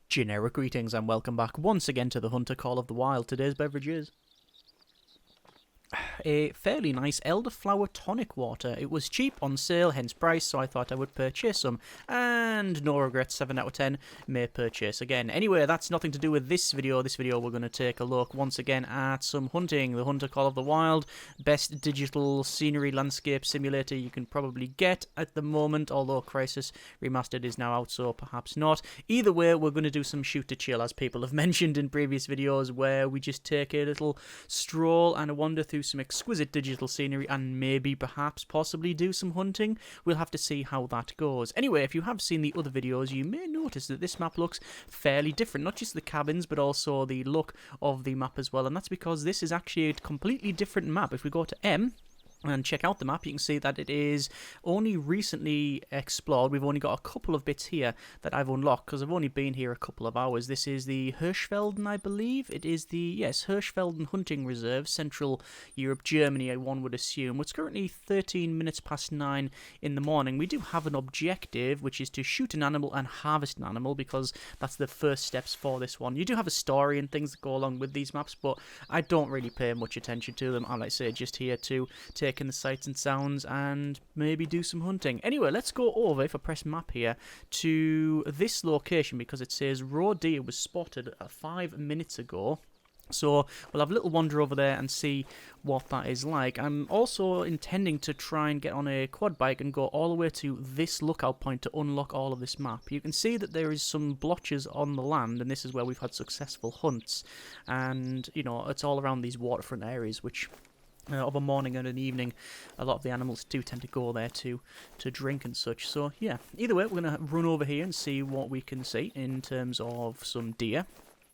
Generic greetings and welcome back once again to the Hunter Call of the Wild. Today's beverage is a fairly nice elderflower tonic water. It was cheap on sale, hence price, so I thought I would purchase some. And no regrets, 7 out of 10, may purchase again. Anyway, that's nothing to do with this video. This video we're going to take a look once again at some hunting. The Hunter Call of the Wild, best digital scenery landscape simulator you can probably get at the moment, although Crisis Remastered is now out, so perhaps not. Either way, we're going to do some shoot to chill, as people have mentioned in previous videos, where we just take a little stroll and a wander through some exquisite digital scenery and maybe, perhaps, possibly do some hunting. We'll have to see how that goes. Anyway, if you have seen the other videos, you may notice that this map looks fairly different. Not just the cabins, but also the look of the map as well. And that's because this is actually a completely different map. If we go to M and check out the map, you can see that it is only recently explored. We've only got a couple of bits here that I've unlocked because I've only been here a couple of hours. This is the Hirschfelden, I believe. It is the, yes, Hirschfelden Hunting Reserve, Central Europe, Germany, one would assume. It's currently 13 minutes past 9 in the morning. We do have an objective, which is to shoot an animal and harvest an animal, because that's the first steps for this one. You do have a story and things that go along with these maps, but I don't really pay much attention to them. I'm, like I say, just here to take in the sights and sounds and maybe do some hunting. Anyway, let's go over, if I press map here, to this location, because it says Roe Deer was spotted 5 minutes ago. So we'll have a little wander over there and see what that is like. I'm also intending to try and get on a quad bike and go all the way to this lookout point to unlock all of this map. You can see that there is some blotches on the land, and this is where we've had successful hunts. And, you know, it's all around these waterfront areas, which of a morning and an evening, a lot of the animals do tend to go there to drink and such. So yeah, either way, we're going to run over here and see what we can see in terms of some deer.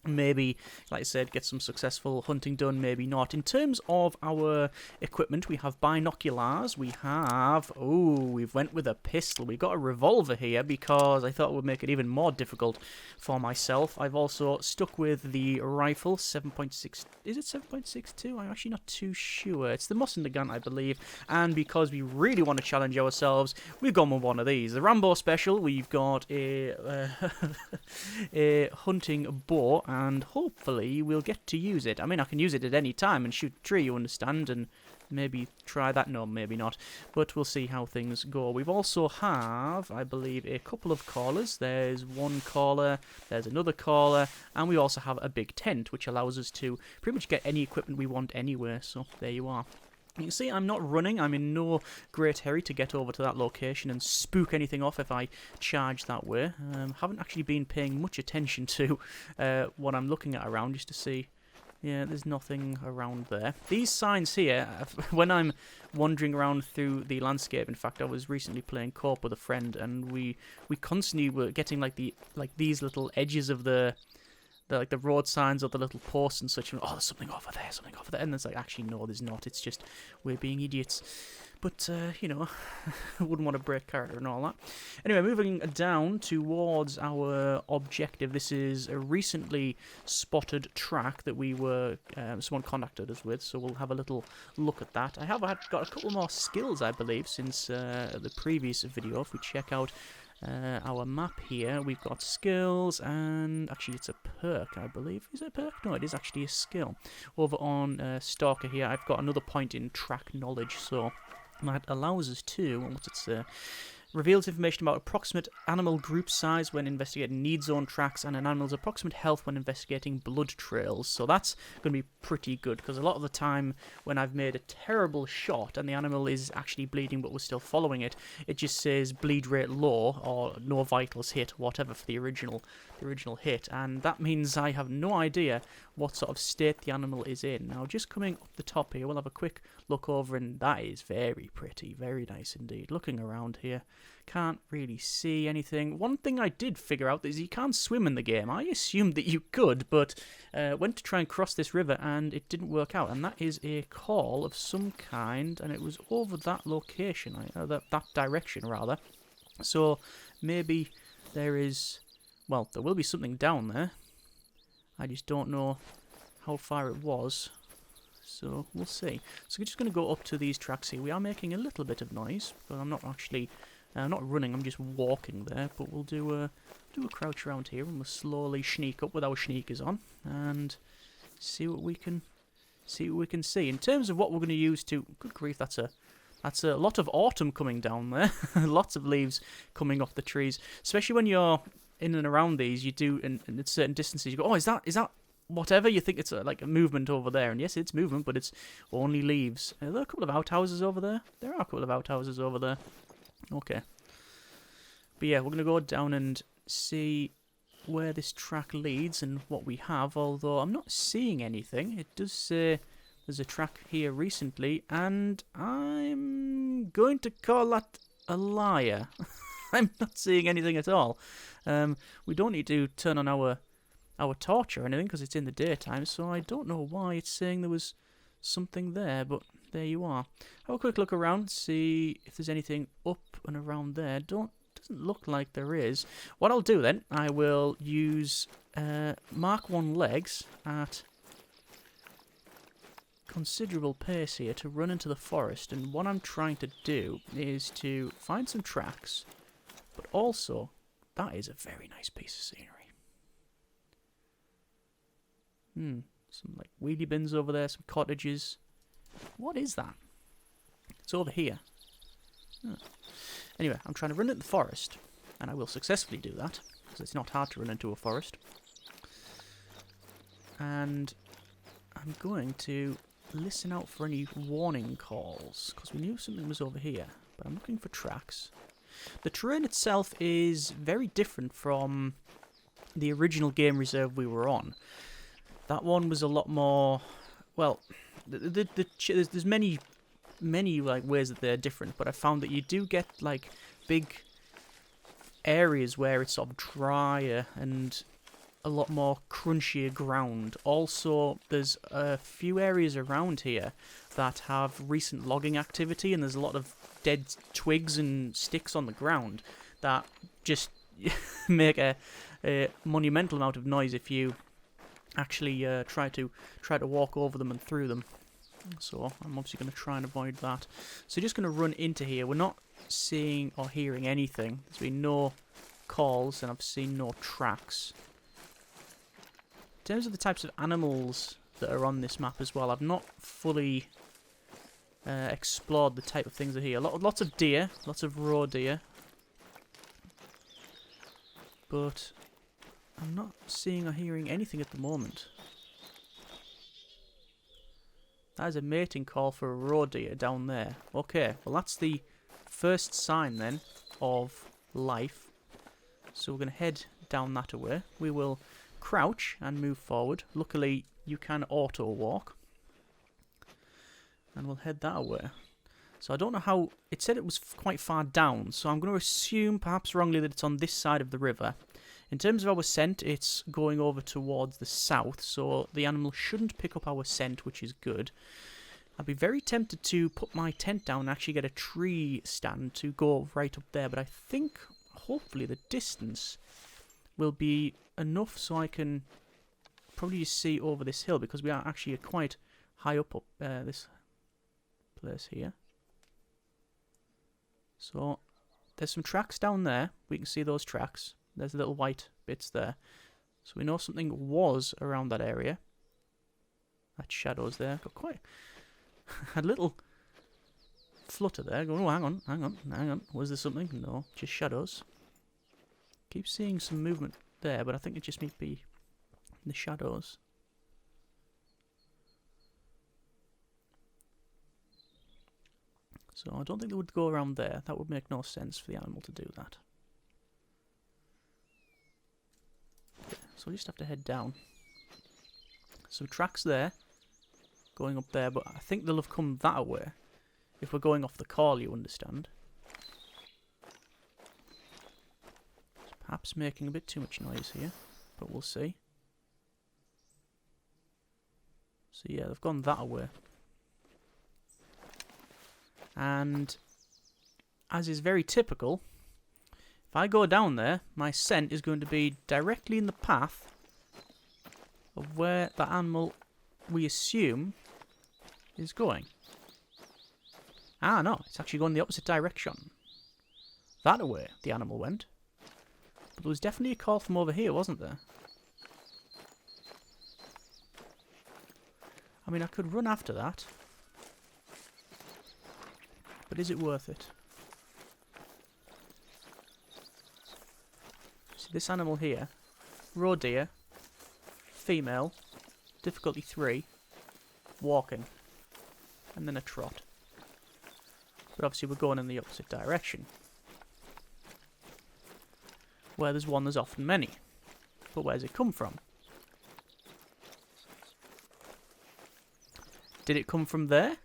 Maybe, like I said, get some successful hunting done, maybe not. In terms of our equipment, we have binoculars, we have, we've went with a pistol. We've got a revolver here because I thought it would make it even more difficult for myself. I've also stuck with the rifle, 7.6, is it 7.62? I'm actually not too sure. It's the Mossender gun, I believe, and because we really want to challenge ourselves, we've gone with one of these. The Rambo Special, we've got a, a hunting bow, and hopefully we'll get to use it. I mean, I can use it at any time and shoot a tree, you understand, and maybe try that. No, maybe not. But we'll see how things go. We've also have, I believe, a couple of callers. There's one caller, there's another caller, and we also have a big tent, which allows us to pretty much get any equipment we want anywhere. So there you are. You can see I'm not running. I'm in no great hurry to get over to that location and spook anything off if I charge that way. Haven't actually been paying much attention to what I'm looking at around, just to see. Yeah, there's nothing around there. These signs here, when I'm wandering around through the landscape, in fact, I was recently playing co-op with a friend, and we constantly were getting these little edges of the road signs or the little posts and such. Oh, there's something over there, something over there. And it's like, actually, no, there's not. It's just we're being idiots. But, you know, I wouldn't want to break character and all that. Anyway, moving down towards our objective. This is a recently spotted track that we were, someone contacted us with, so we'll have a little look at that. I have got a couple more skills, I believe, since the previous video. If we check out our map here, we've got skills, and actually it's a perk, I believe. Is it a perk? No, it is actually a skill. Over on Stalker here, I've got another point in track knowledge, so that allows us to, what's it say? Reveals information about approximate animal group size when investigating need zone tracks and an animal's approximate health when investigating blood trails. So that's going to be pretty good, because a lot of the time when I've made a terrible shot and the animal is actually bleeding but we're still following it, it just says bleed rate low or no vitals hit, whatever, for the original hit, and that means I have no idea what sort of state the animal is in. Now, just coming up the top here, we'll have a quick look over, and that is very pretty, very nice indeed. Looking around here, can't really see anything. One thing I did figure out is you can't swim in the game. I assumed that you could, but went to try and cross this river and it didn't work out. And that is a call of some kind, and it was over that location, that direction rather. So maybe there is, well, there will be something down there. I just don't know how far it was. So we'll see. So we're just going to go up to these tracks here. We are making a little bit of noise, but I'm not actually I'm not running, I'm just walking there, but we'll do a crouch around here, and we'll slowly sneak up with our sneakers on, and see what we can see. In terms of what we're going to use to... Good grief, that's a lot of autumn coming down there. Lots of leaves coming off the trees, especially when you're in and around these. You do, and at certain distances, you go, oh, is that whatever? You think it's like a movement over there, and yes, it's movement, but it's only leaves. Are there a couple of outhouses over there? There are a couple of outhouses over there. Okay. But yeah, we're going to go down and see where this track leads and what we have, although I'm not seeing anything. It does say there's a track here recently, and I'm going to call that a liar. I'm not seeing anything at all. We don't need to turn on our torch or anything because it's in the daytime, so I don't know why it's saying there was something there, but there you are. Have a quick look around, see if there's anything up and around there. Doesn't look like there is. What I'll do then, I will use Mark 1 legs at considerable pace here to run into the forest, and what I'm trying to do is to find some tracks, but also that is a very nice piece of scenery. Some like wheelie bins over there, some cottages. What is that? It's over here. Oh. Anyway, I'm trying to run into the forest, and I will successfully do that, because it's not hard to run into a forest. And I'm going to listen out for any warning calls, because we knew something was over here, but I'm looking for tracks. The terrain itself is very different from the original game reserve we were on. That one was a lot more, well, there's many like ways that they're different, but I found that you do get like big areas where it's sort of drier and a lot more crunchier ground. Also, there's a few areas around here that have recent logging activity, and there's a lot of dead twigs and sticks on the ground that just make a monumental amount of noise if you actually try to walk over them and through them. So I'm obviously going to try and avoid that. So just going to run into here. We're not seeing or hearing anything. There's been no calls, and I've seen no tracks. In terms of the types of animals that are on this map as well, I've not fully explored the type of things that are here. Lots of deer, lots of roe deer. But I'm not seeing or hearing anything at the moment. That is a mating call for a roe deer down there. Okay, well that's the first sign then of life. So we're going to head down that way. We will crouch and move forward. Luckily you can auto walk. And we'll head that way. So I don't know how... It said it was quite far down, so I'm going to assume, perhaps wrongly, that it's on this side of the river. In terms of our scent, it's going over towards the south, so the animal shouldn't pick up our scent, which is good. I'd be very tempted to put my tent down and actually get a tree stand to go right up there, but I think, hopefully, the distance will be enough so I can probably just see over this hill, because we are actually quite high up this place here. So, there's some tracks down there. We can see those tracks. There's little white bits there. So we know something was around that area. That shadow's there. Got quite a little flutter there. Going, oh, hang on. Was there something? No, just shadows. Keep seeing some movement there, but I think it just may be in the shadows. So I don't think they would go around there. That would make no sense for the animal to do that. So we just have to head down. Some tracks there, going up there, but I think they'll have come that way. If we're going off the call, you understand. Perhaps making a bit too much noise here, but we'll see. So yeah, they've gone that way. And, as is very typical, if I go down there, my scent is going to be directly in the path of where the animal we assume is going. Ah, no, it's actually going the opposite direction. That away the animal went. But there was definitely a call from over here, wasn't there? I mean, I could run after that. But is it worth it? See, this animal here, Roe Deer, female, difficulty 3, walking, and then a trot. But obviously we're going in the opposite direction. Where there's one, there's often many. But where's it come from? Did it come from there?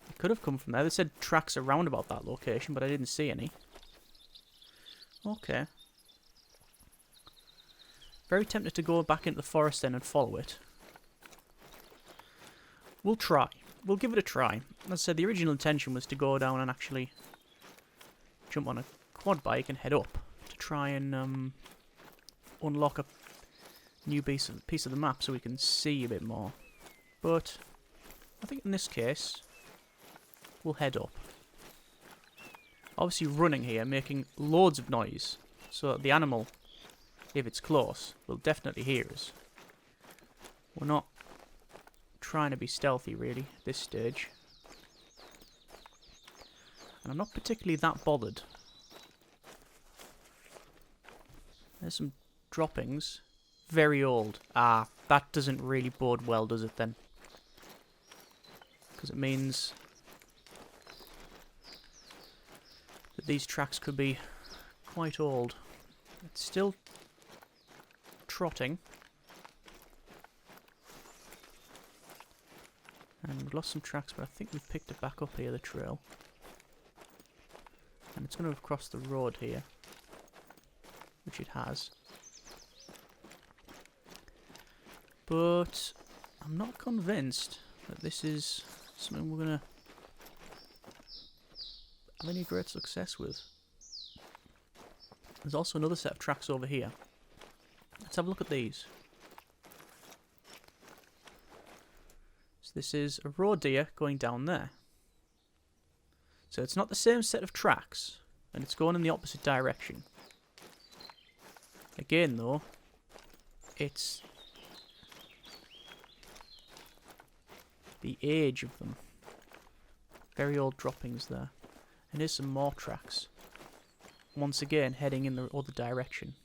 It could have come from there. They said tracks around about that location, but I didn't see any. Okay. Very tempted to go back into the forest then and follow it. We'll try. We'll give it a try. As I said, the original intention was to go down and actually jump on a quad bike and head up to try and unlock a new piece of the map so we can see a bit more. But I think in this case, we'll head up. Obviously running here, making loads of noise, so that the animal, if it's close, will definitely hear us. We're not trying to be stealthy really at this stage. And I'm not particularly that bothered. There's some droppings. Very old. Ah, that doesn't really bode well, does it then? Because it means that these tracks could be quite old. It's still trotting. And we've lost some tracks, but I think we've picked it back up here, the trail. And it's going to have crossed the road here. Which it has. But I'm not convinced that this is something we're going to have any great success with. There's also another set of tracks over here. Let's have a look at these. So this is a Roe Deer going down there. So it's not the same set of tracks, and it's going in the opposite direction. Again though, it's the age of them. Very old droppings there. And here's some more tracks. Once again, heading in the other direction.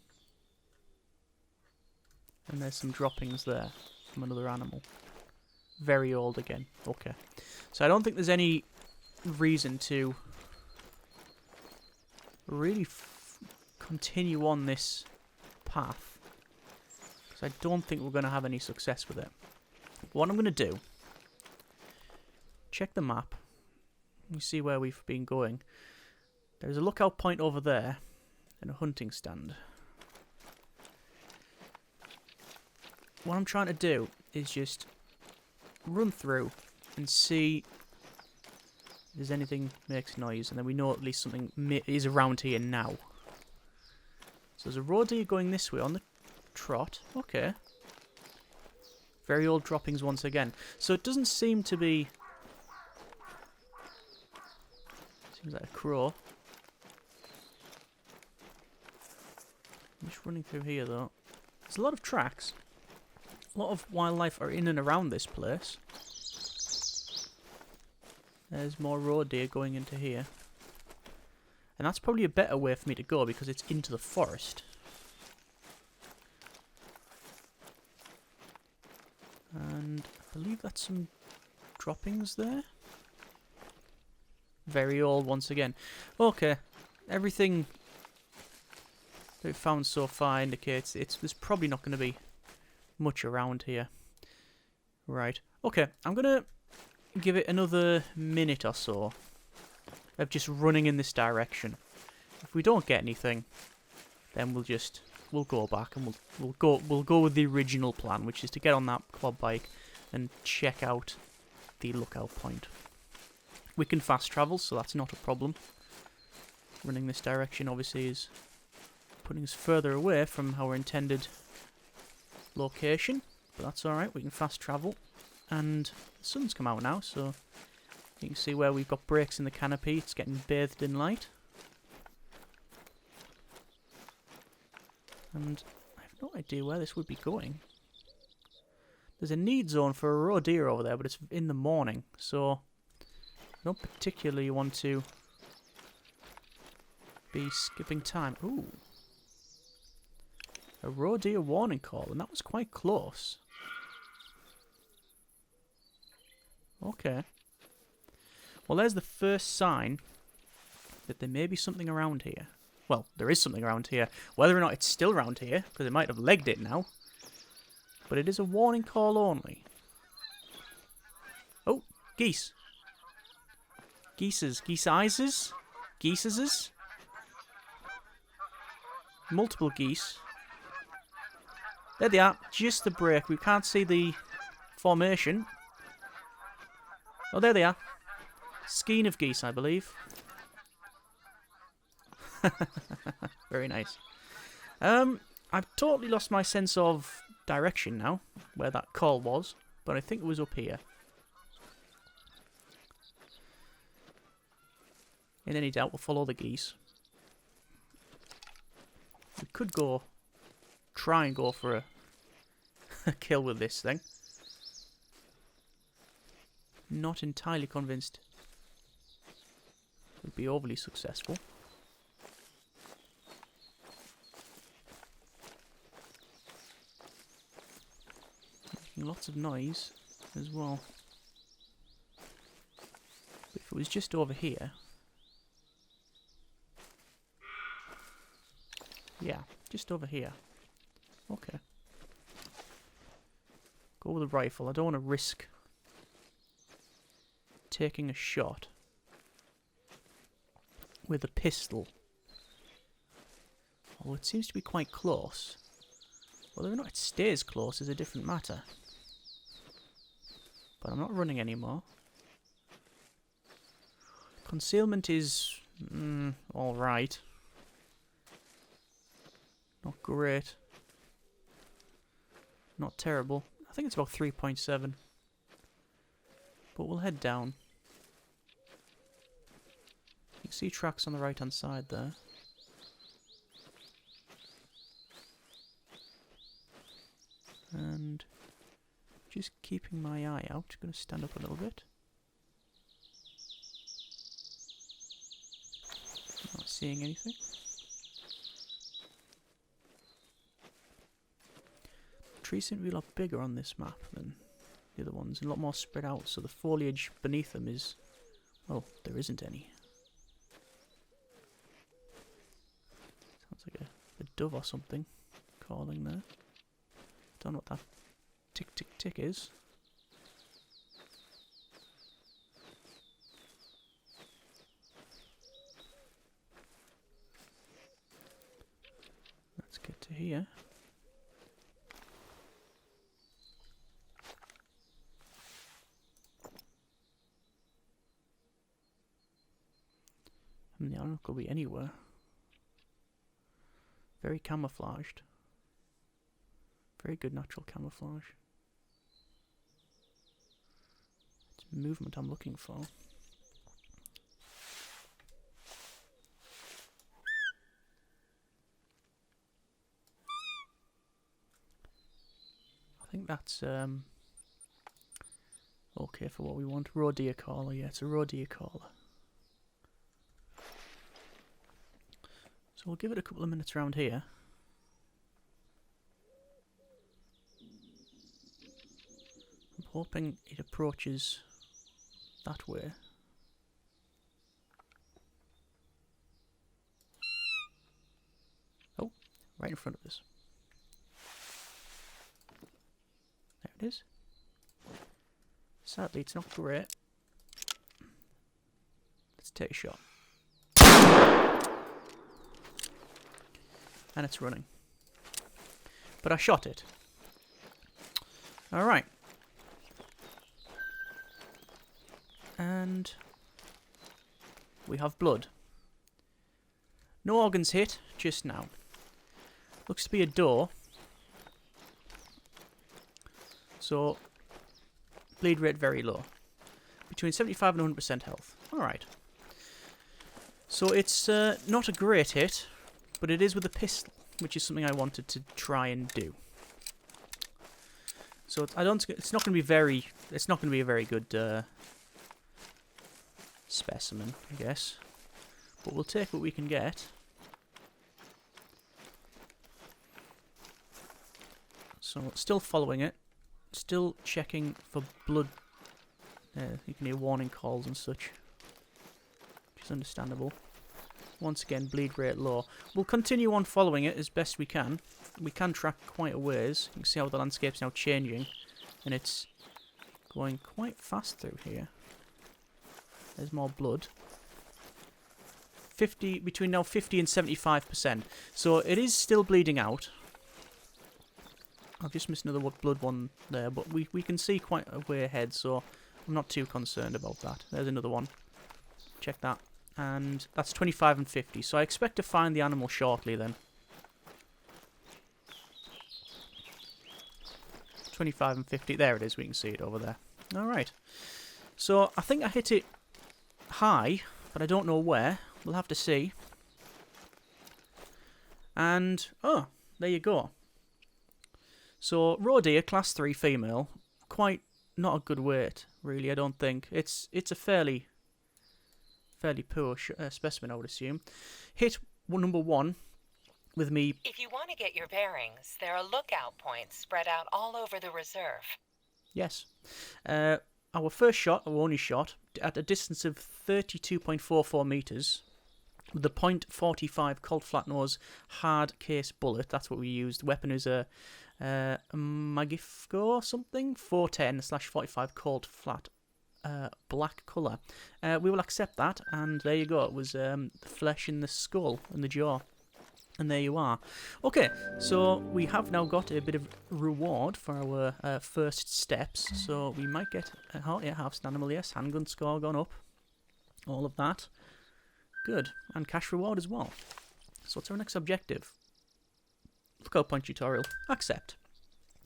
And there's some droppings there from another animal. Very old again. Okay. So I don't think there's any reason to really continue on this path. Because I don't think we're going to have any success with it. What I'm going to do, check the map. You see where we've been going. There's a lookout point over there and a hunting stand. What I'm trying to do is just run through and see if there's anything makes noise, and then we know at least something is around here now. So there's a Roe Deer going this way on the trot. Okay. Very old droppings once again. So it doesn't seem to be... Seems like a crow. I'm just running through here though. There's a lot of tracks. A lot of wildlife are in and around this place. There's more Roe Deer going into here. And that's probably a better way for me to go because it's into the forest. And I believe that's some droppings there. Very old once again. Okay, everything that we've found so far indicates there's probably not going to be much around here. Right. Okay, I'm going to give it another minute or so of just running in this direction. If we don't get anything, then we'll go back and we'll go with the original plan, which is to get on that quad bike and check out the lookout point. We can fast travel, so that's not a problem. Running this direction obviously is putting us further away from our intended location, but that's alright, we can fast travel. And the sun's come out now, so you can see where we've got breaks in the canopy. It's getting bathed in light. And I have no idea where this would be going. There's a need zone for a Roe Deer over there, but it's in the morning, so I don't particularly want to be skipping time. Ooh. A Roe Deer warning call, and that was quite close. Okay. Well, there's the first sign that there may be something around here. Well, there is something around here. Whether or not it's still around here, because it might have legged it now. But it is a warning call only. Oh, geese. Geeses. Geese-izes? Geeses? Multiple geese. There they are. Just the break. We can't see the formation. Oh, there they are. Skein of geese, I believe. Very nice. I've totally lost my sense of direction now, where that call was, but I think it was up here. In any doubt, we'll follow the geese. We could try and go for a kill with this thing. Not entirely convinced it would be overly successful. Making lots of noise as well. But if it was just over here... Yeah, just over here. Okay. Go with a rifle. I don't want to risk taking a shot with a pistol. Although it seems to be quite close. Whether or not it stays close is a different matter. But I'm not running anymore. Concealment is... alright. Not great. Not terrible. I think it's about 3.7. But we'll head down. You can see tracks on the right hand side there. And just keeping my eye out. Going to stand up a little bit. Not seeing anything. Trees seem to be a lot bigger on this map than the other ones, and a lot more spread out, so the foliage beneath them is... well, there isn't any. Sounds like a dove or something calling there. Don't know what that tick tick tick is. Let's get to here. The animal could be anywhere. Very camouflaged. Very good natural camouflage. It's movement I'm looking for. I think that's okay for what we want. Roe Deer caller, yeah, it's a Roe Deer caller. So we'll give it a couple of minutes around here. I'm hoping it approaches that way. Oh, right in front of us. There it is. Sadly, it's not great. Let's take a shot. And it's running. But I shot it. Alright. And we have blood. No organs hit, just now. Looks to be a door. So, bleed rate very low. Between 75 and 100% health. Alright. So it's not a great hit, but it is with a pistol. which is something I wanted to try and do. So it's not going to be very. It's not going to be a very good specimen, I guess. But we'll take what we can get. So still following it, still checking for blood. You can hear warning calls and such, which is understandable. Once again, bleed rate low. We'll continue on following it as best we can. We can track quite a ways. You can see how the landscape's now changing, and it's going quite fast through here. There's more blood. Between now 50 and 75%. So it is still bleeding out. I've just missed another blood one there, but we can see quite a way ahead, so I'm not too concerned about that. There's another one. Check that. And that's 25 and 50, so I expect to find the animal shortly then. 25 and 50, there it is, we can see it over there. Alright. So I think I hit it high, but I don't know where. We'll have to see. And, oh, there you go. So, Roe Deer, class 3 female, quite not a good weight, really, I don't think. It's a fairly poor specimen, I would assume. Hit number 1 with me. If you want to get your bearings, there are lookout points spread out all over the reserve. Yes. Our first shot, our only shot, at a distance of 32.44 metres, with the .45 Colt flat nose hard case bullet. That's what we used. The weapon is a Magifco or something, 410/45 Colt flat black colour. We will accept that, and there you go. It was the flesh in the skull and the jaw. And there you are. Okay, so we have now got a bit of reward for our first steps. So we might get a harvest animal, yes, handgun score gone up. All of that. Good. And cash reward as well. So what's our next objective? Lookout point tutorial. Accept.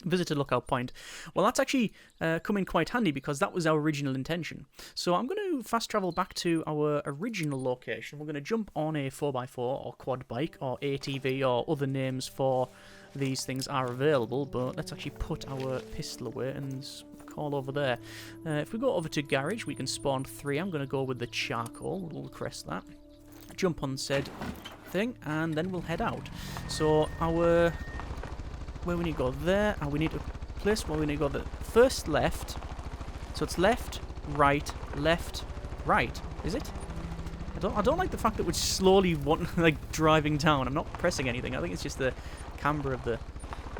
Visit a lookout point. Well, that's actually come in quite handy because that was our original intention. So I'm going to fast travel back to our original location. We're going to jump on a 4x4 or quad bike or ATV or other names for these things are available. But let's actually put our pistol away and call over there. If we go over to garage, we can spawn 3. I'm going to go with the charcoal. We'll crest that. Jump on said thing and then we'll head out. So our... where we need to go there, and we need to place where we need to go the first left. So it's left, right, is it? I don't like the fact that we're slowly like driving down. I'm not pressing anything. I think it's just the camber of the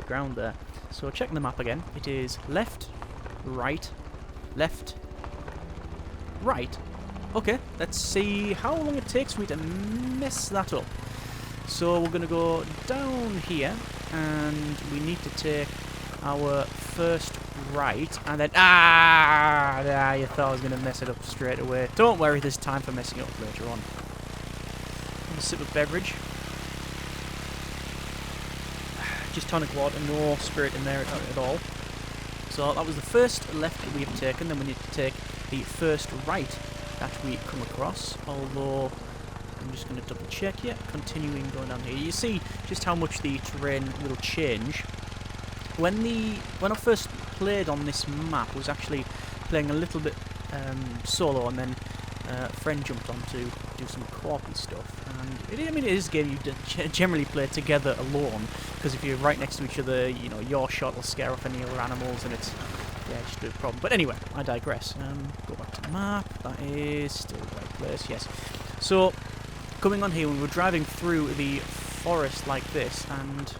ground there. So checking the map again. It is left, right. Okay, let's see how long it takes me to mess that up. So we're going to go down here, and we need to take our first right, and then... you thought I was going to mess it up straight away. Don't worry, there's time for messing it up later on. Have a sip of beverage. Just tonic water, no spirit in there at all. So that was the first left that we have taken, then we need to take the first right that we come across, although... I'm just going to double check here, continuing going down here. You see just how much the terrain will change. When I first played on this map, I was actually playing a little bit solo, and then a friend jumped on to do some co-op and stuff. And it is a game you generally play together alone, because if you're right next to each other, you know, your shot will scare off any other animals, and it's just a problem. But anyway, I digress. Go back to the map. That is still the right place. Yes. So. Coming on here, when we're driving through the forest like this, and...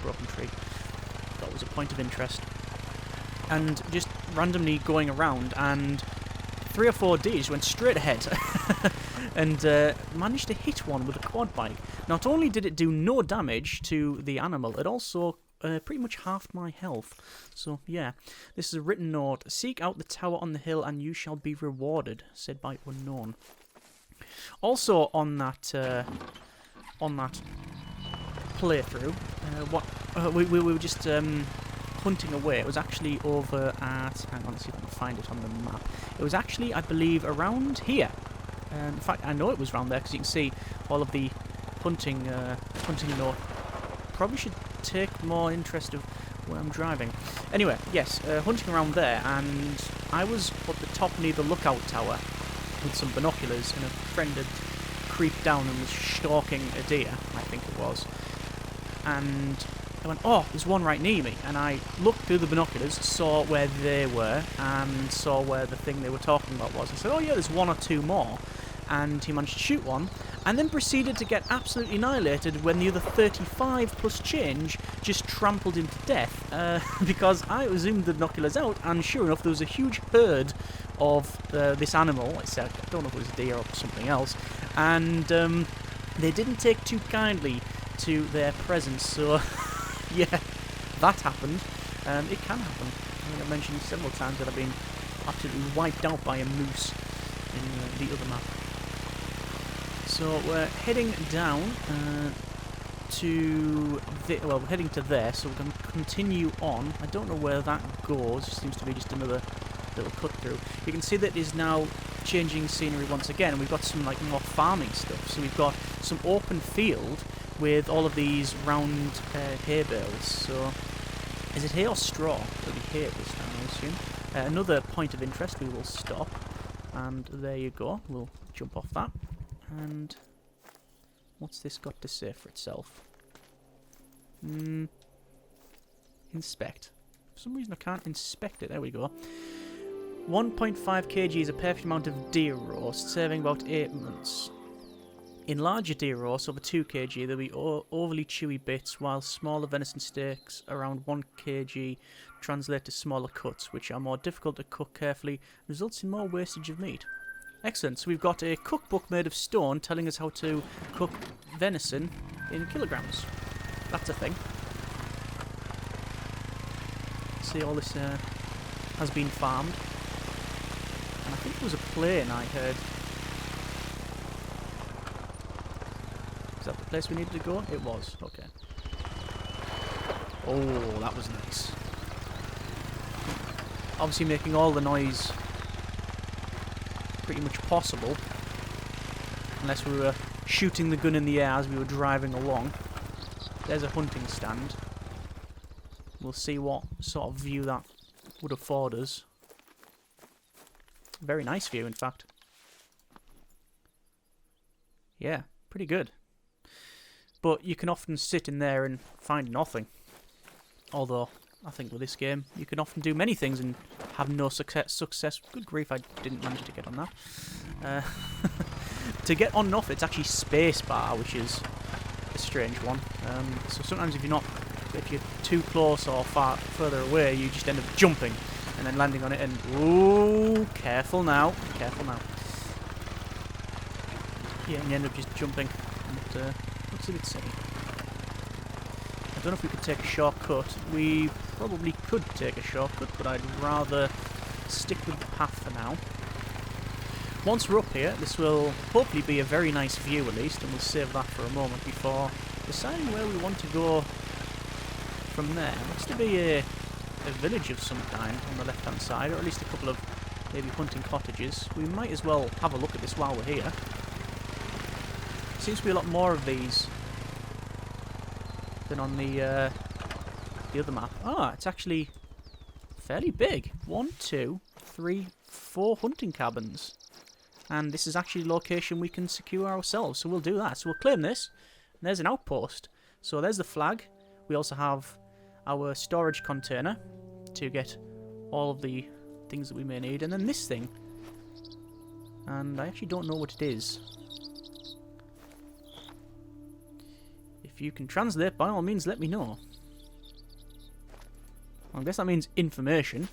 broken tree. That was a point of interest. And just randomly going around, and 3 or 4 Ds went straight ahead. And managed to hit one with a quad bike. Not only did it do no damage to the animal, it also pretty much halved my health. So, yeah. This is a written note. Seek out the tower on the hill, and you shall be rewarded. Said by unknown. Also on that playthrough, we were just hunting away. It was actually over at... hang on, let's see if I can find it on the map. It was actually, I believe, around here. In fact, I know it was around there because you can see all of the hunting note. Probably should take more interest of where I'm driving. Anyway, yes, hunting around there, and I was at the top near the lookout tower with some binoculars, and a friend had creeped down and was stalking a deer, I think it was. And I went, oh, there's one right near me. And I looked through the binoculars, saw where they were, and saw where the thing they were talking about was. I said, oh yeah, there's one or two more. And he managed to shoot one, and then proceeded to get absolutely annihilated when the other 35 plus change just trampled him to death, because I zoomed the binoculars out, and sure enough there was a huge herd of this animal. I don't know if it was a deer or something else, and they didn't take too kindly to their presence, so yeah, that happened. It can happen. I think I've mentioned several times that I've been absolutely wiped out by a moose in the other map. So we're heading down we're heading to there, so we're going to continue on. I don't know where that goes, it seems to be just another little cut through. You can see that it is now changing scenery once again, and we've got some like more farming stuff. So we've got some open field with all of these round hay bales. So is it hay or straw? It'll be hay this time, I assume. Another point of interest, we will stop, and there you go, we'll jump off that. And what's this got to say for itself? Inspect. For some reason I can't inspect it. There we go. 1.5 kg is a perfect amount of deer roast, serving about 8 months. In larger deer roasts, over 2 kg, there'll be overly chewy bits, while smaller venison steaks, around 1 kg, translate to smaller cuts, which are more difficult to cook carefully, results in more wastage of meat. Excellent, so we've got a cookbook made of stone telling us how to cook venison in kilograms. That's a thing. See, all this has been farmed. And I think it was a plane I heard. Is that the place we needed to go? It was, okay. Oh, that was nice. Obviously making all the noise pretty much possible, unless we were shooting the gun in the air as we were driving along. There's a hunting stand. We'll see what sort of view that would afford us. Very nice view, in fact. Yeah, pretty good. But you can often sit in there and find nothing. Although, I think with this game, you can often do many things and have no success. Good grief, I didn't manage to get on that. To get on and off, it's actually spacebar, which is a strange one. So sometimes if you're too close or further away, you just end up jumping and then landing on it and... Ooh, careful now. Careful now. Yeah, and you end up just jumping. And, looks a bit silly. I don't know if we could take a shortcut. We probably could take a shortcut, but I'd rather stick with the path for now. Once we're up here, this will hopefully be a very nice view at least, and we'll save that for a moment before deciding where we want to go from there. It looks to be a village of some kind on the left-hand side, or at least a couple of maybe hunting cottages. We might as well have a look at this while we're here. Seems to be a lot more of these than on the other map. Ah, it's actually fairly big. 1, 2, 3, 4 hunting cabins. And this is actually a location we can secure ourselves, so we'll do that. So we'll claim this. And there's an outpost. So there's the flag. We also have our storage container to get all of the things that we may need. And then this thing. And I actually don't know what it is. If you can translate, by all means, let me know. Well, I guess that means information.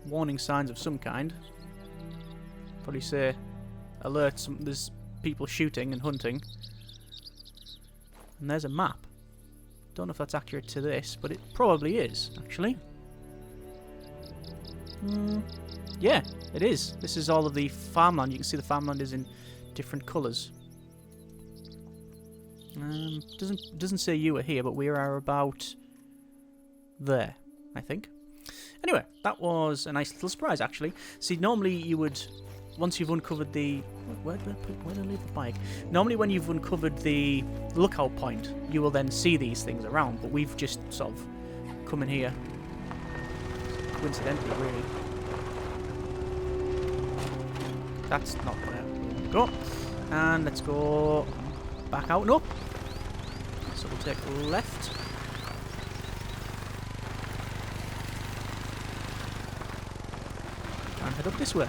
Warning signs of some kind. Probably say alert, there's people shooting and hunting. And there's a map. Don't know if that's accurate to this, but it probably is, actually. Yeah, it is. This is all of the farmland. You can see the farmland is in different colours. Doesn't say you are here, but we are about there, I think. Anyway, that was a nice little surprise, actually. See, normally you would, once you've uncovered the Where did I leave the bike? Normally when you've uncovered the lookout point, you will then see these things around, but we've just sort of come in here coincidentally, really. That's not gonna go. And let's go back out and up. So we'll take left. And head up this way.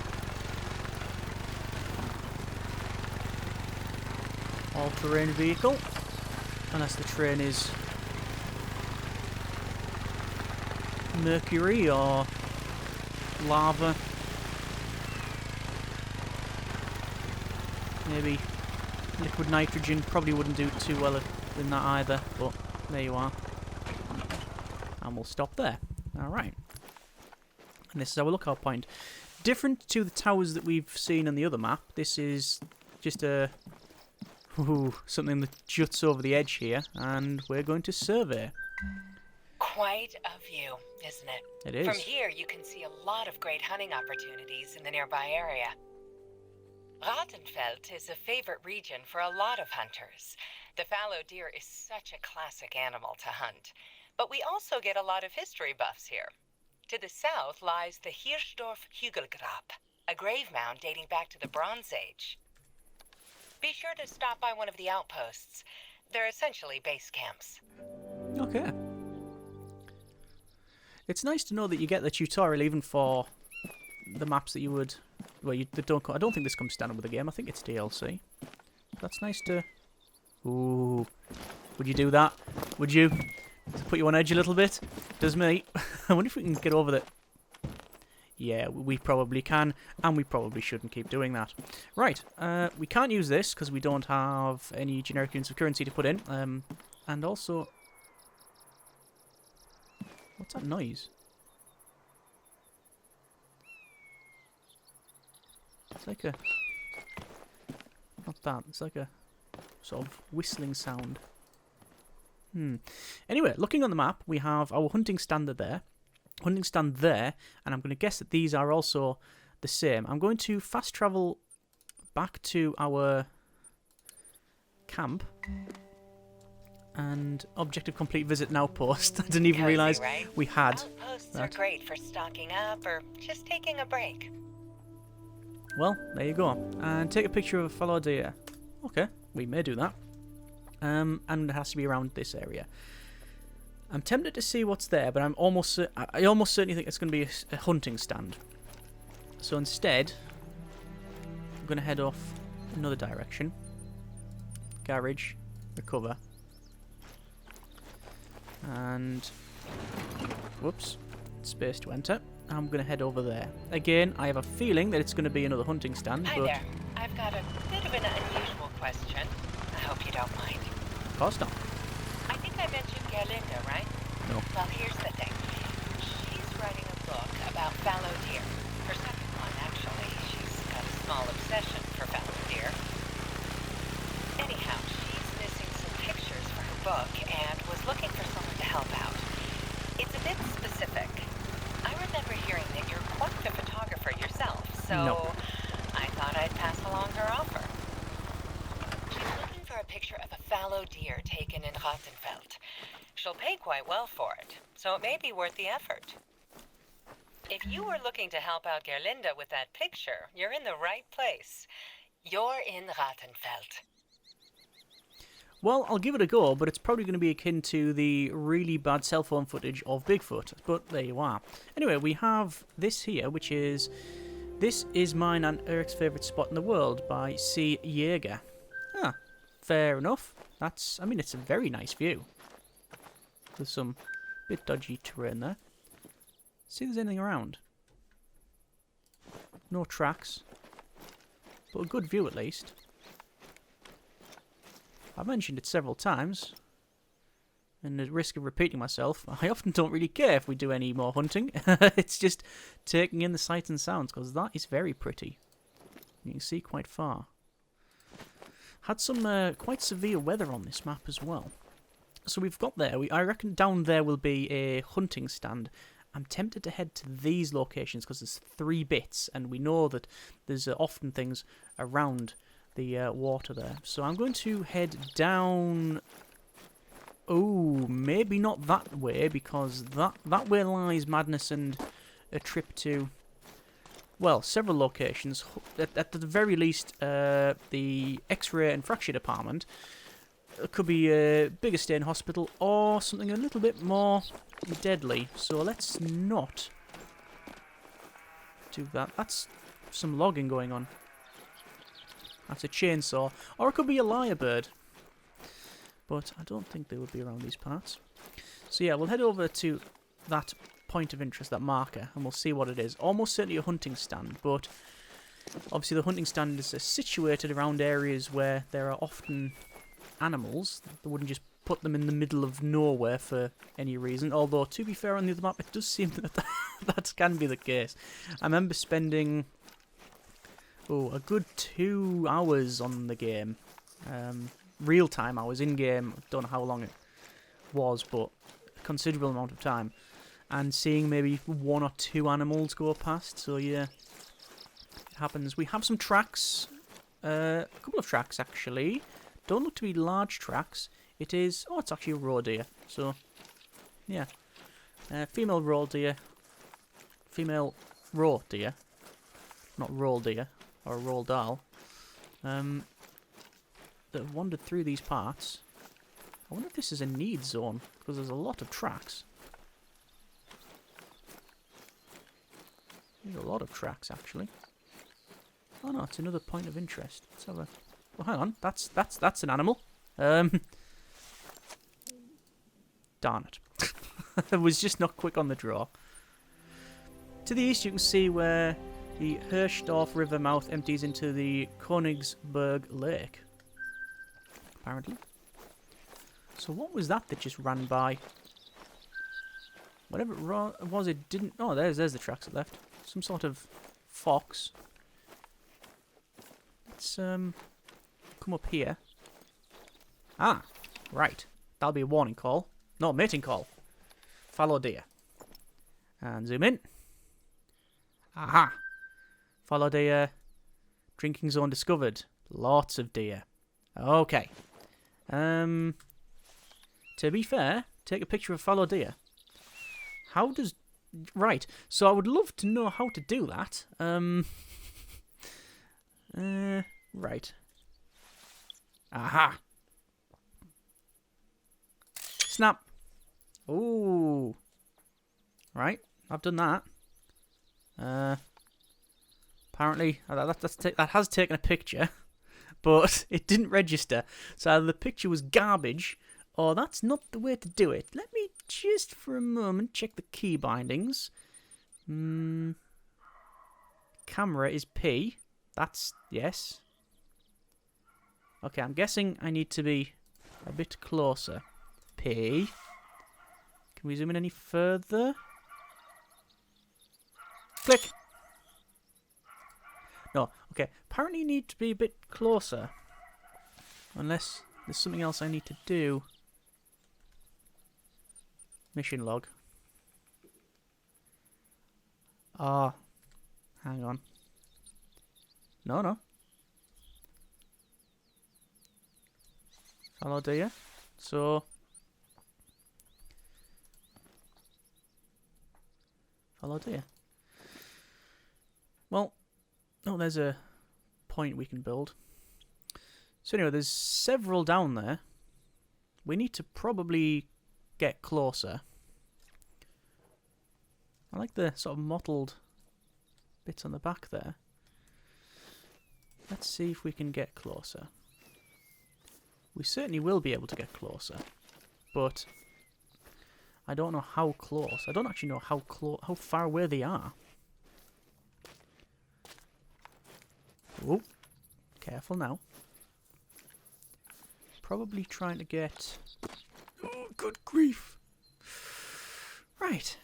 All-terrain vehicle. Unless the train is mercury or lava. Maybe liquid nitrogen probably wouldn't do too well in that either, but there you are. And we'll stop there. Alright. And this is our lookout point. Different to the towers that we've seen on the other map, this is just a... something that juts over the edge here, and we're going to survey. Quite a view, isn't it? It is. From here, you can see a lot of great hunting opportunities in the nearby area. Rattenfeld is a favorite region for a lot of hunters. The fallow deer is such a classic animal to hunt. But we also get a lot of history buffs here. To the south lies the Hirschdorf Hügelgrab, a grave mound dating back to the Bronze Age. Be sure to stop by one of the outposts. They're essentially base camps. Okay. It's nice to know that you get the tutorial even for the maps that you would... Well, that don't... I don't think this comes standard with the game. I think it's DLC. That's nice to... Ooh. Would you do that? Would you? To put you on edge a little bit? Does me. I wonder if we can get over that. Yeah, we probably can, and we probably shouldn't keep doing that. Right, we can't use this because we don't have any generic units of currency to put in. And also... What's that noise? It's like a... Not that, it's like a sort of whistling sound. Anyway, looking on the map, we have our hunting stand there, and I'm going to guess that these are also the same. I'm going to fast travel back to our camp and objective complete visit an outpost. I didn't even realise we had Outposts that. are great for stocking up or just taking a break. Well, there you go. And take a picture of a fallow deer. Okay, we may do that. And it has to be around this area. I'm tempted to see what's there, but I almost certainly think it's going to be a hunting stand. So instead, I'm going to head off another direction. Garage, recover. And... Whoops. Space to enter. I'm going to head over there. Again, I have a feeling that it's going to be another hunting stand. Hi but there. I've got a bit of an unusual question. I hope you don't mind. Of course not. I think I mentioned Gerlinda, right? No. Well, here's the thing. She's writing a book about fallow deer. Her second one, actually. She's got a small obsession for fallow deer. Anyhow, she's missing some pictures for her book and was looking for someone to help out. It's a bit specific. I remember hearing that you're quite the photographer yourself, so No. I thought I'd pass along her offer. She's looking for a picture of a fallow deer taken in Rattenfeld. She'll pay quite well for it, so it may be worth the effort. If you were looking to help out Gerlinda with that picture, you're in the right place. You're in Rattenfeld. Well, I'll give it a go, but it's probably going to be akin to the really bad cell phone footage of Bigfoot. But there you are. Anyway, we have this here, which is... This is mine and Eric's favourite spot in the world by C. Jaeger. Ah, fair enough. That's... I mean, it's a very nice view. There's some bit dodgy terrain there. See if there's anything around. No tracks. But a good view at least. I've mentioned it several times. And at risk of repeating myself, I often don't really care if we do any more hunting. It's just taking in the sights and sounds, because that is very pretty. You can see quite far. Had some quite severe weather on this map as well. So we've got there, I reckon down there will be a hunting stand, I'm tempted to head to these locations because there's 3 bits, and we know that there's often things around the water there. So I'm going to head down. Oh, maybe not that way, because that way lies madness and a trip to, well, several locations. At the very least, the X-ray and fracture department. It could be a bigger stay in hospital or something a little bit more deadly. So let's not do that. That's some logging going on. That's a chainsaw. Or it could be a lyrebird. But I don't think they would be around these parts. So yeah, we'll head over to that point of interest, that marker, and we'll see what it is. Almost certainly a hunting stand, but obviously the hunting stand is situated around areas where there are often animals. They wouldn't just put them in the middle of nowhere for any reason, although to be fair, on the other map it does seem that that can be the case. I remember spending a good 2 hours on the game, real-time hours in-game. I don't know how long it was, but a considerable amount of time, and seeing maybe 1 or 2 animals go past. So yeah, it happens. We have some tracks, a couple of tracks actually. Don't look to be large tracks. It is... oh, it's actually a Roe Deer. So, yeah. Female Roe Deer. Female Roe Deer. Not Roe Deer. Or Roald Dahl. That have wandered through these parts. I wonder if this is a need zone, because there's a lot of tracks. There's a lot of tracks, actually. Oh no, it's another point of interest. Let's have a... oh, hang on. That's an animal. Darn it. I was just not quick on the draw. To the east, you can see where the Hirschfelden River mouth empties into the Königsberg Lake. Apparently. So what was that just ran by? Whatever it was, it didn't... oh, there's the tracks it left. Some sort of fox. Let's come up here. Ah, right. That'll be a warning call. No, mating call. Fallow deer. And zoom in. Aha. Fallow deer. Drinking zone discovered. Lots of deer. Okay. To be fair, take a picture of fallow deer. How does... right. So I would love to know how to do that. Right. Aha. Snap. Ooh. Right. I've done that. Apparently, that has taken a picture, but it didn't register. So either the picture was garbage, or that's not the way to do it. Let me just for a moment check the key bindings. Camera is P. That's yes. Okay, I'm guessing I need to be a bit closer. P. Can we zoom in any further? Click. No, okay. Apparently you need to be a bit closer. Unless there's something else I need to do. Mission log. Ah. Hang on. No. Fallow deer. So... fallow deer. Well, oh, there's a point we can build. So anyway, there's several down there. We need to probably get closer. I like the sort of mottled bits on the back there. Let's see if we can get closer. We certainly will be able to get closer, but I don't know how close. I don't actually know how far away they are. Oh, careful now. Probably trying to get... oh, good grief. Right.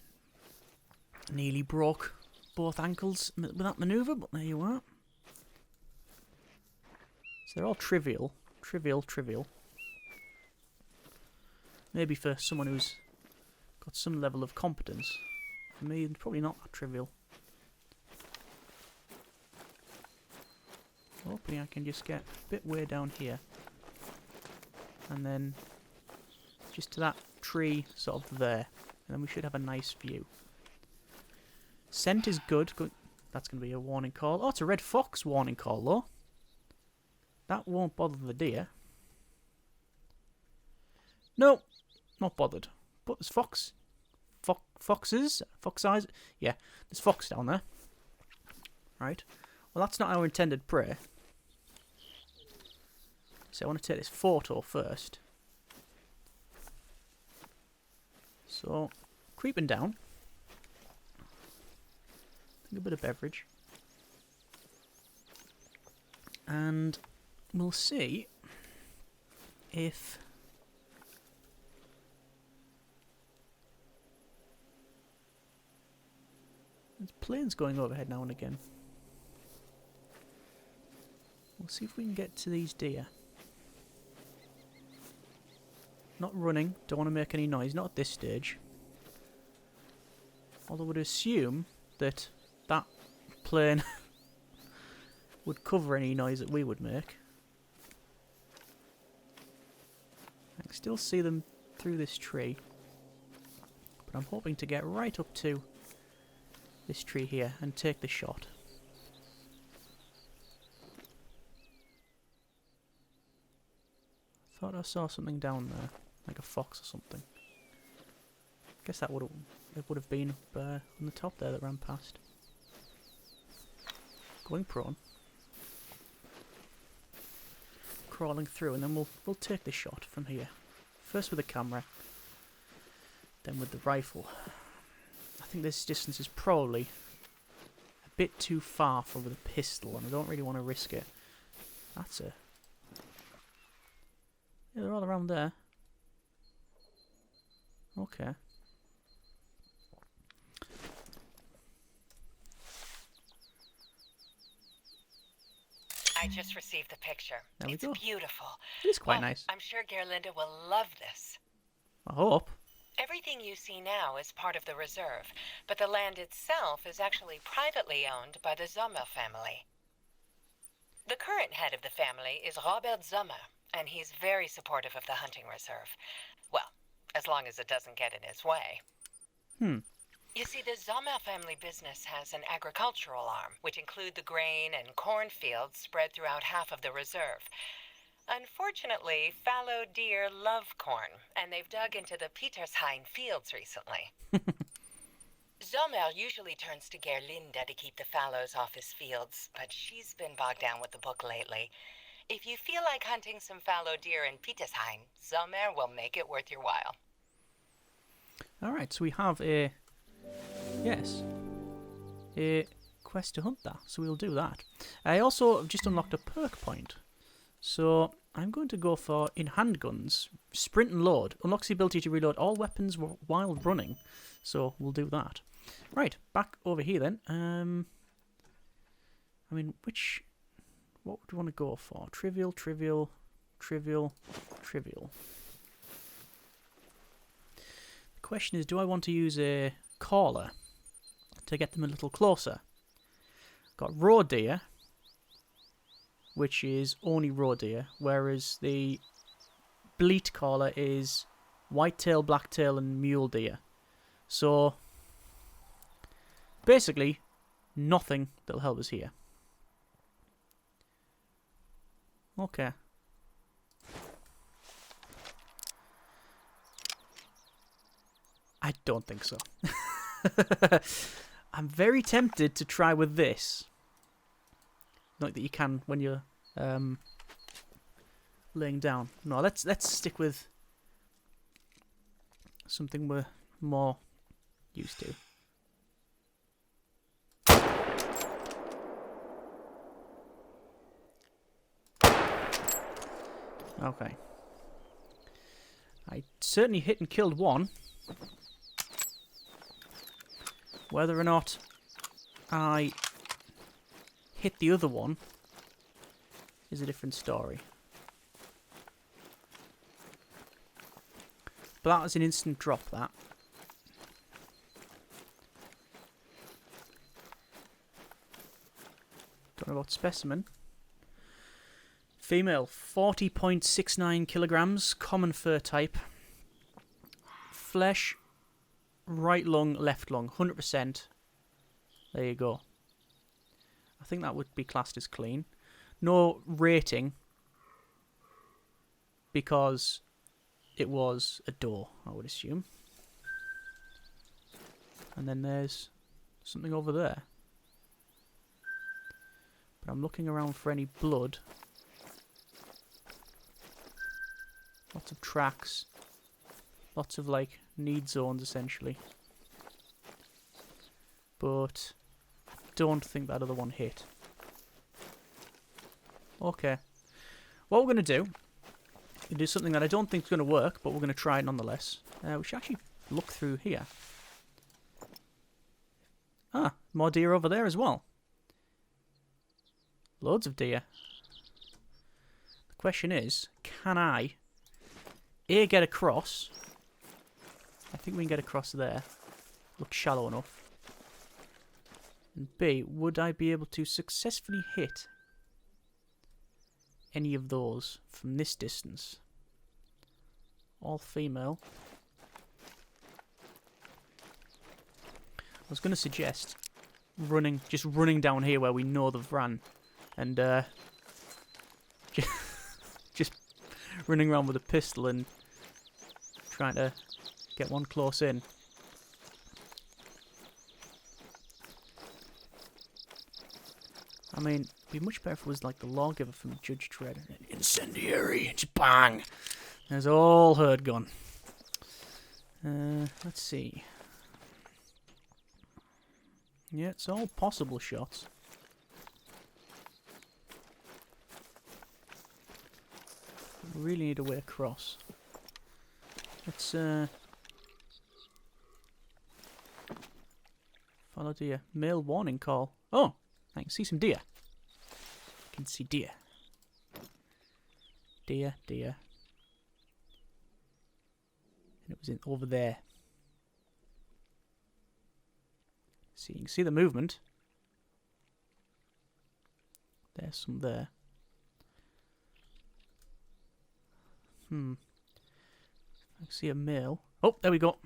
Nearly broke both ankles with that manoeuvre, but there you are. So they're all trivial. Trivial. Maybe for someone who's got some level of competence. For me, it's probably not that trivial. Hopefully I can just get a bit way down here. And then just to that tree sort of there. And then we should have a nice view. Scent is good. That's going to be a warning call. Oh, it's a red fox warning call, though. That won't bother the deer. No, not bothered. But there's foxes? Fox eyes? Yeah, there's fox down there. Right. Well, that's not our intended prey. So I want to take this photo first. So, creeping down. I think a bit of beverage. And we'll see if there's planes going overhead now and again. We'll see if we can get to these deer. Not running, don't want to make any noise, not at this stage. Although I would assume that that plane would cover any noise that we would make. I can still see them through this tree. But I'm hoping to get right up to this tree here and take the shot. Thought I saw something down there, like a fox or something. Guess that would have been on the top there that ran past. Going prone. Crawling through, and then we'll take the shot from here. First with the camera, then with the rifle. I think this distance is probably a bit too far for the pistol, and I don't really want to risk it. That's a... Yeah, they're all around there. Okay. I just received the picture. There we It's go. beautiful. It is quite nice. I'm sure Gerlinda will love this. I hope. Everything you see now is part of the reserve, but the land itself is actually privately owned by the Sommer family. The current head of the family is Robert Sommer, and he's very supportive of the hunting reserve. Well, as long as it doesn't get in his way. You see, the Sommer family business has an agricultural arm, which include the grain and cornfields spread throughout half of the reserve. Unfortunately, fallow deer love corn, and they've dug into the Petershain fields recently. Sommer usually turns to Gerlinda to keep the fallows off his fields, but she's been bogged down with the book lately. If you feel like hunting some fallow deer in Petershain, Sommer will make it worth your while. Alright, so we have a... Yes. A quest to hunt that, so we'll do that. I also have just unlocked a perk point. So I'm going to go for, in handguns, sprint and load. Unlocks the ability to reload all weapons while running. So we'll do that. Right, back over here then. I mean, what would we want to go for? Trivial, trivial, trivial, trivial. The question is, do I want to use a caller to get them a little closer? Got Roe Deer, which is only Roe Deer, whereas the bleat caller is whitetail, blacktail, and mule deer. So, basically, nothing that'll help us here. Okay. I don't think so. I'm very tempted to try with this. Not that you can when you're laying down. No, let's stick with something we're more used to. Okay. I certainly hit and killed one. Whether or not I hit the other one is a different story. But that was an instant drop, that. Specimen. Female, 40.69 kilograms, common fur type. Flesh, right lung, left lung, 100%. There you go. I think that would be classed as clean. No rating, because it was a doe, I would assume. And then there's something over there. But I'm looking around for any blood. Lots of tracks. Lots of, like, need zones, essentially. But don't think that other one hit. Okay. What we're going to do something that I don't think is going to work, but we're going to try it nonetheless. We should actually look through here. Ah, more deer over there as well. Loads of deer. The question is, can I A, get across? I think we can get across there. Looks shallow enough. And B, would I be able to successfully hit any of those from this distance? All female. I was going to suggest just running down here where we know they've ran, and just running around with a pistol and trying to get one close in. I mean, it'd be much better if it was like the lawgiver from Judge Dredd. Incendiary! Just bang! There's all herd gone. Let's see. Yeah, it's all possible shots. We really need a way across. Let's follow deer. Male warning call. Oh, I can see some deer. I can see deer. Deer. And it was over there. See, you can see the movement. There's some there. I can see a male. Oh, there we go.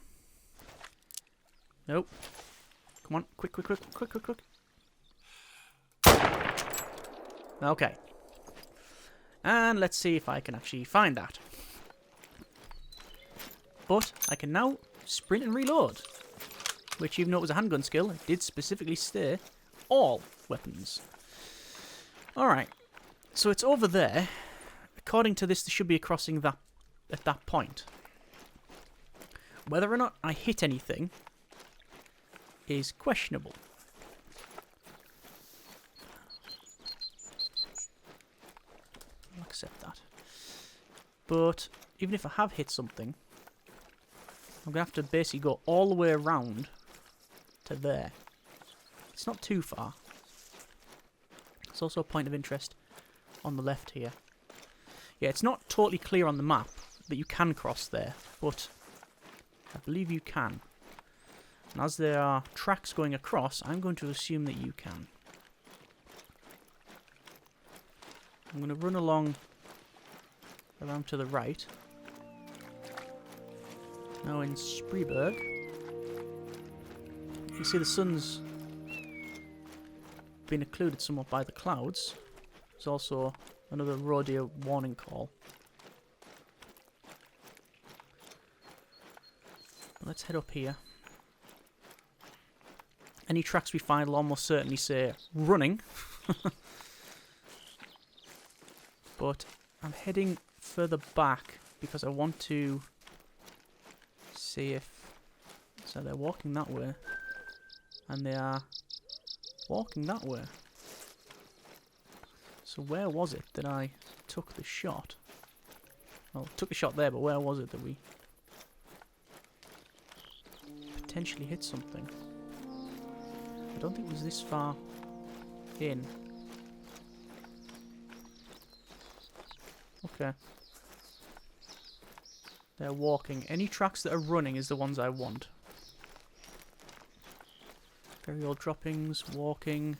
Nope. Come on, quick. Okay. And let's see if I can actually find that. But I can now sprint and reload. Which, even though it was a handgun skill, it did specifically say all weapons. Alright. So it's over there. According to this, there should be a crossing at that point. Whether or not I hit anything is questionable. I'll accept that. But even if I have hit something, I'm going to have to basically go all the way around to there. It's not too far. There's also a point of interest on the left here. Yeah, it's not totally clear on the map that you can cross there, but I believe you can. And as there are tracks going across, I'm going to assume that you can. I'm going to run along around to the right. Now in Spreeberg, you see the sun's been occluded somewhat by the clouds. There's also another Roe Deer warning call. Let's head up here. Any tracks we find will almost certainly say running. But I'm heading further back because I want to see if... So they're walking that way. And they are walking that way. So where was it that I took the shot? Well, took the shot there, but where was it that we potentially hit something? I don't think it was this far in. Okay. They're walking. Any tracks that are running is the ones I want. Very old droppings, walking.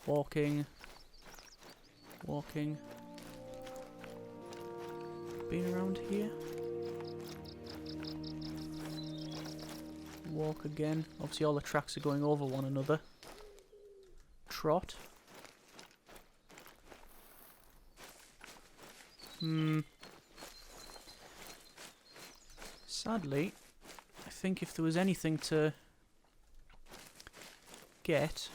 Walking. Walking. Been around here. Walk again. Obviously all the tracks are going over one another. Trot. Sadly, I think if there was anything to get,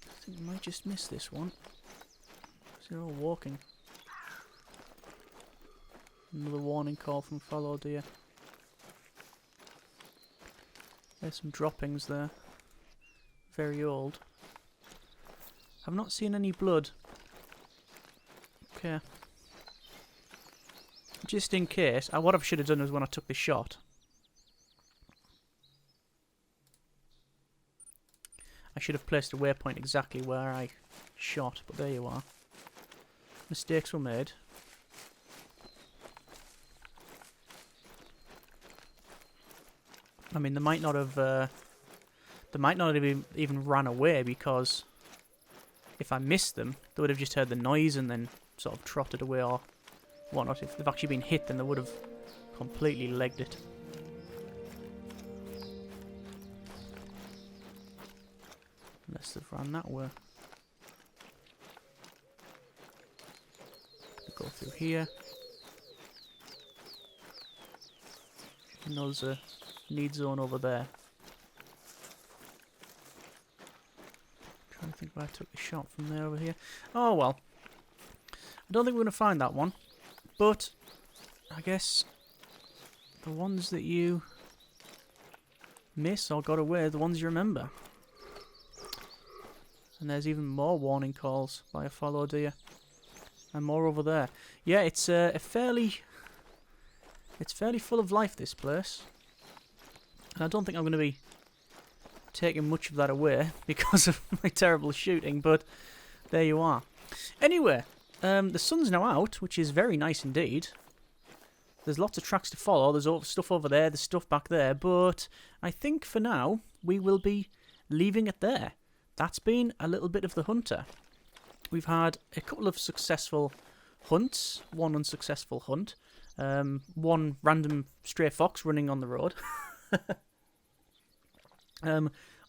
I think I might just miss this one. They're all walking. Another warning call from Fallow Deer. There's some droppings there. Very old. I've not seen any blood. Okay. Just in case, what I should have done was when I took the shot, I should have placed a waypoint exactly where I shot, but there you are. Mistakes were made. I mean, they might not have even ran away, because if I missed them, they would have just heard the noise and then sort of trotted away or whatnot. If they've actually been hit, then they would have completely legged it. Unless they've ran that way. Go through here. And there's a need zone over there. Trying to think where I took the shot from there over here. Oh well. I don't think we're going to find that one. But I guess the ones that you miss or got away are the ones you remember. And there's even more warning calls by a Fallow Deer. And more over there. Yeah, it's fairly full of life, this place. And I don't think I'm going to be taking much of that away because of my terrible shooting, but there you are. Anyway, the sun's now out, which is very nice indeed. There's lots of tracks to follow. There's stuff over there, there's stuff back there, but I think for now we will be leaving it there. That's been a little bit of the Hunter. We've had a couple of successful hunts, one unsuccessful hunt, one random stray fox running on the road.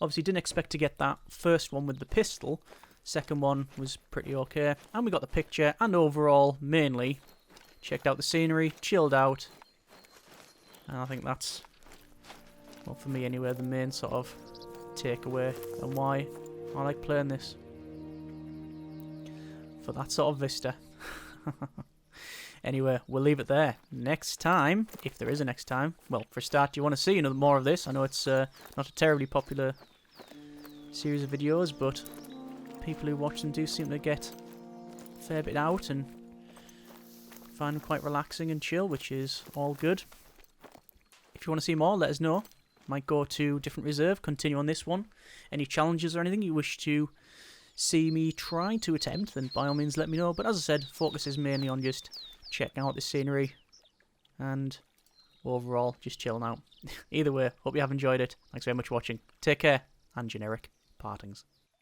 Obviously didn't expect to get that first one with the pistol. Second one was pretty okay, and we got the picture, and overall, mainly, checked out the scenery, chilled out, and I think that's, well, for me anyway, the main sort of takeaway and why I like playing this. For that sort of vista. Anyway, we'll leave it there. Next time, if there is a next time, well, for a start, do you want to see another more of this? I know it's not a terribly popular series of videos, but people who watch them do seem to get a fair bit out and find them quite relaxing and chill, which is all good. If you want to see more, let us know. Might go to different reserve, continue on this one. Any challenges or anything you wish to see me try to attempt, then by all means let me know. But as I said, focus is mainly on just checking out the scenery and overall just chilling out. Either way, hope you have enjoyed it. Thanks very much for watching. Take care, and generic partings.